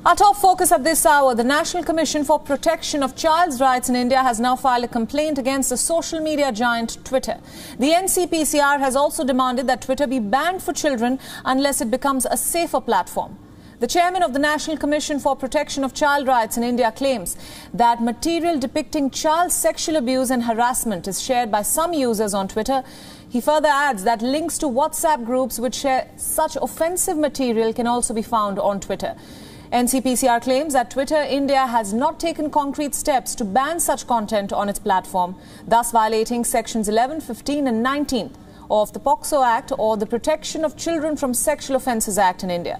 Our top focus at this hour, the National Commission for Protection of Child's Rights in India has now filed a complaint against the social media giant Twitter. The NCPCR has also demanded that Twitter be banned for children unless it becomes a safer platform. The chairman of the National Commission for Protection of Child Rights in India claims that material depicting child sexual abuse and harassment is shared by some users on Twitter. He further adds that links to WhatsApp groups which share such offensive material can also be found on Twitter. NCPCR claims that Twitter India has not taken concrete steps to ban such content on its platform, thus violating sections 11, 15 and 19 of the POCSO Act or the Protection of Children from Sexual Offences Act in India.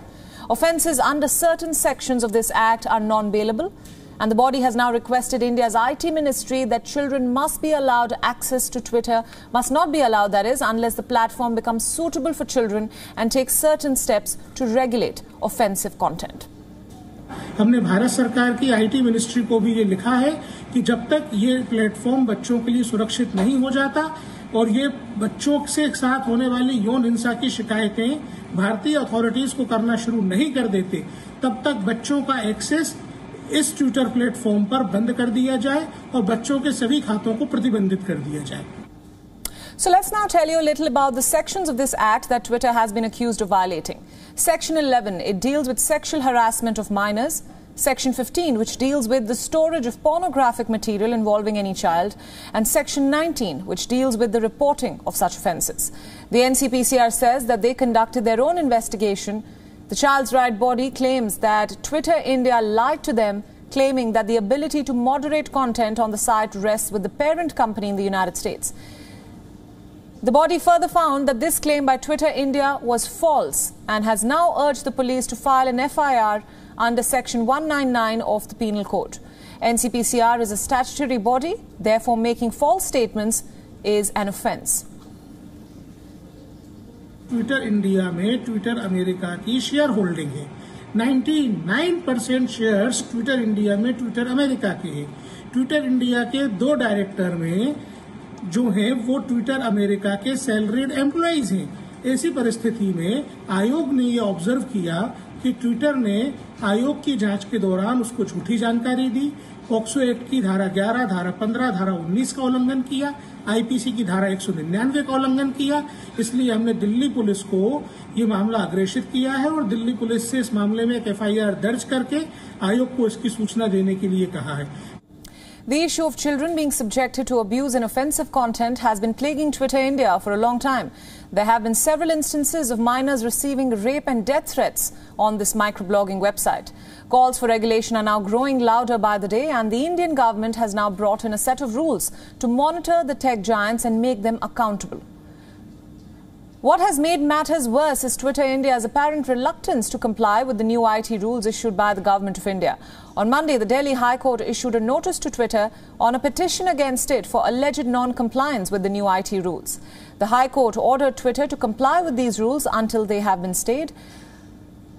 Offences under certain sections of this Act are non-bailable, and the body has now requested India's IT Ministry that children must be allowed access to Twitter, must not be allowed, that is, unless the platform becomes suitable for children and takes certain steps to regulate offensive content. हमने भारत सरकार की IT ministry को भी ये लिखा है कि जब तक ये प्लेटफॉर्म बच्चों के लिए सुरक्षित नहीं हो जाता और ये बच्चों से साथ होने वाली यौन हिंसा की शिकायतें भारतीय अथॉरिटीज को करना शुरू नहीं कर देते, तब तक बच्चों का एक्सेस इस ट्विटर प्लेटफॉर्म पर बंद कर दिया जाए और बच्चों के सभी खातों को प्रतिबंधित कर दिया जाए. So let's now tell you a little about the sections of this act that Twitter has been accused of violating. Section 11, it deals with sexual harassment of minors. Section 15, which deals with the storage of pornographic material involving any child. And Section 19, which deals with the reporting of such offences. The NCPCR says that they conducted their own investigation. The child's right body claims that Twitter India lied to them, claiming that the ability to moderate content on the site rests with the parent company in the United States. The body further found that this claim by Twitter India was false and has now urged the police to file an FIR under Section 199 of the Penal Code. NCPCR is a statutory body, therefore making false statements is an offence. Twitter India में Twitter America की share holding है. 99% shares Twitter India में Twitter America के हैं. Twitter India के 2 director में जो हैं वो ट्विटर अमेरिका के सैलरीड एम्प्लॉइज हैं. ऐसी परिस्थिति में आयोग ने ये ऑब्जर्व किया कि ट्विटर ने आयोग की जांच के दौरान उसको झूठी जानकारी दी, पॉक्सो एक्ट की धारा 11, धारा 15, धारा 19 का उल्लंघन किया, आईपीसी की धारा 199 का उल्लंघन किया. इसलिए हमने दिल्ली पुलिस को ये मामला अग्रेषित किया है और दिल्ली पुलिस से इस मामले में एक FIR दर्ज करके आयोग को इसकी सूचना देने के लिए कहा है. The issue of children being subjected to abuse and offensive content has been plaguing Twitter India for a long time. There have been several instances of minors receiving rape and death threats on this microblogging website. Calls for regulation are now growing louder by the day, and the Indian government has now brought in a set of rules to monitor the tech giants and make them accountable. What has made matters worse is Twitter India's apparent reluctance to comply with the new IT rules issued by the Government of India. On Monday, the Delhi High Court issued a notice to Twitter on a petition against it for alleged non-compliance with the new IT rules. The High Court ordered Twitter to comply with these rules until they have been stayed.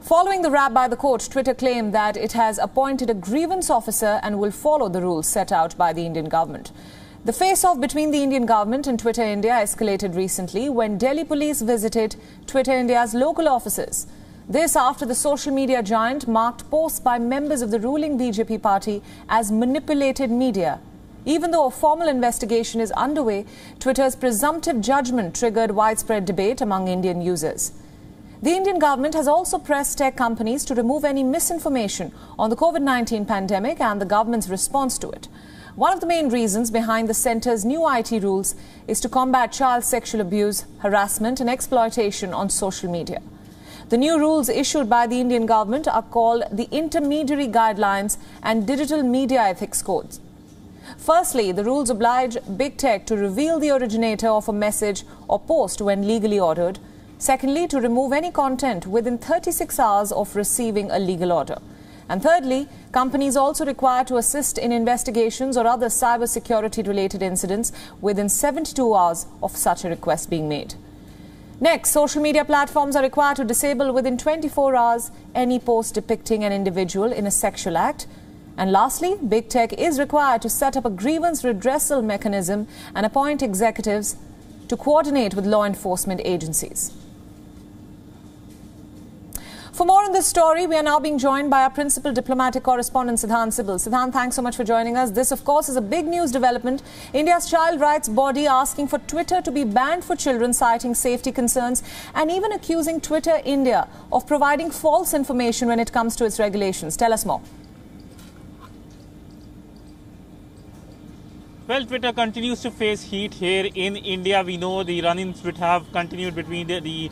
Following the rap by the court, Twitter claimed that it has appointed a grievance officer and will follow the rules set out by the Indian government. The face-off between the Indian government and Twitter India escalated recently when Delhi police visited Twitter India's local offices. This after the social media giant marked posts by members of the ruling BJP party as manipulated media. Even though a formal investigation is underway, Twitter's presumptive judgment triggered widespread debate among Indian users. The Indian government has also pressed tech companies to remove any misinformation on the COVID-19 pandemic and the government's response to it. One of the main reasons behind the centre's new IT rules is to combat child sexual abuse, harassment and exploitation on social media. The new rules issued by the Indian government are called the Intermediary Guidelines and Digital Media Ethics Codes. Firstly, the rules oblige big tech to reveal the originator of a message or post when legally ordered. Secondly, to remove any content within 36 hours of receiving a legal order. And thirdly, companies also required to assist in investigations or other cybersecurity-related incidents within 72 hours of such a request being made. Next, social media platforms are required to disable within 24 hours any post depicting an individual in a sexual act. And lastly, big tech is required to set up a grievance redressal mechanism and appoint executives to coordinate with law enforcement agencies. For more on this story, we are now being joined by our principal diplomatic correspondent, Siddhant Sibal. Siddhant, thanks so much for joining us. This, of course, is a big news development. India's child rights body asking for Twitter to be banned for children, citing safety concerns, and even accusing Twitter India of providing false information when it comes to its regulations. Tell us more. Well, Twitter continues to face heat here in India. We know the run-ins which have continued between the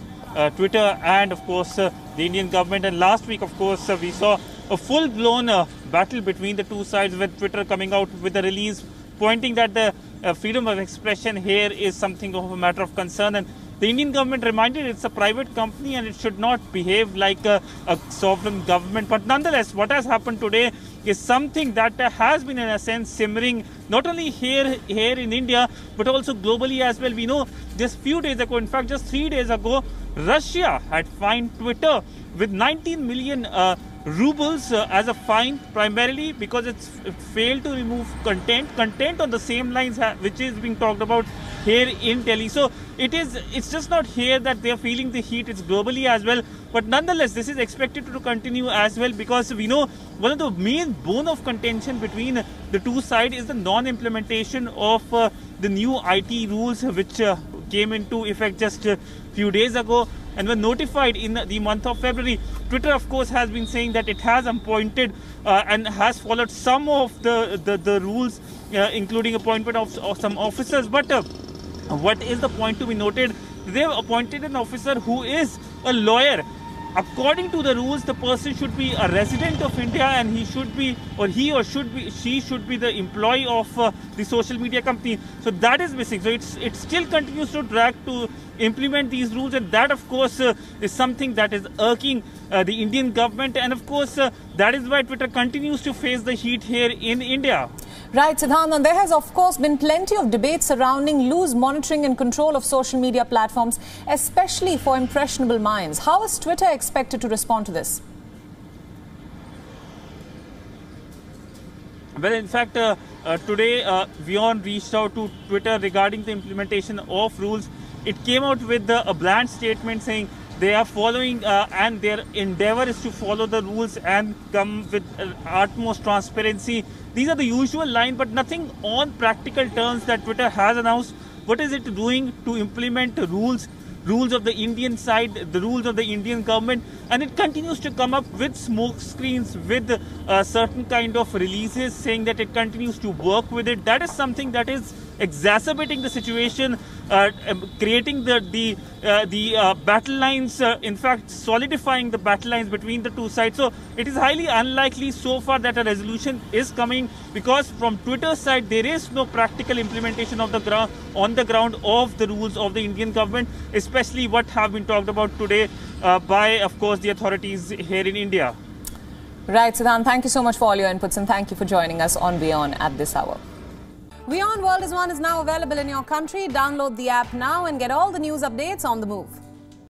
Twitter and, of course, the Indian government. And last week, of course, we saw a full-blown battle between the two sides, with Twitter coming out with a release pointing that the freedom of expression here is something of a matter of concern. And the Indian government reminded it's a private company and it should not behave like a sovereign government. But nonetheless, what has happened today is something that has been, in a sense, simmering not only here in India, but also globally as well. We know just few days ago, in fact, just 3 days ago, Russia had fined Twitter with 19 million rubles as a fine, primarily because it failed to remove content on the same lines which is being talked about here in Delhi. So it's just not here that they are feeling the heat, it's globally as well. But nonetheless, this is expected to continue as well, because we know one of the main bone of contention between the two sides is the non-implementation of the new IT rules which came into effect just a few days ago and were notified in the month of February. Twitter, of course, has been saying that it has appointed and has followed some of the rules, including appointment of some officers. But what is the point to be noted? They have appointed an officer who is a lawyer. According to the rules, the person should be a resident of India, and she should be the employee of the social media company. So that is missing. So it still continues to drag to implement these rules, and that, of course, is something that is irking the Indian government. And of course, that is why Twitter continues to face the heat here in India. Right, Siddhant, and there has, of course, been plenty of debate surrounding loose monitoring and control of social media platforms, especially for impressionable minds. How is Twitter expected to respond to this? Well, in fact, today, WION reached out to Twitter regarding the implementation of rules. It came out with a bland statement saying they are following and their endeavor is to follow the rules and come with utmost transparency. These are the usual line, but nothing on practical terms that Twitter has announced. What is it doing to implement rules of the Indian side, the rules of the Indian government? And it continues to come up with smoke screens, with certain kind of releases saying that it continues to work with it. That is something that is exacerbating the situation, creating the battle lines, in fact solidifying the battle lines between the two sides. So it is highly unlikely so far that a resolution is coming, because from Twitter's side there is no practical implementation of on the ground of the rules of the Indian government, especially what have been talked about today by, of course, the authorities here in India. Right, Siddhant, thank you so much for all your inputs, and thank you for joining us on WION at this hour. WION World is One is now available in your country. Download the app now and get all the news updates on the move.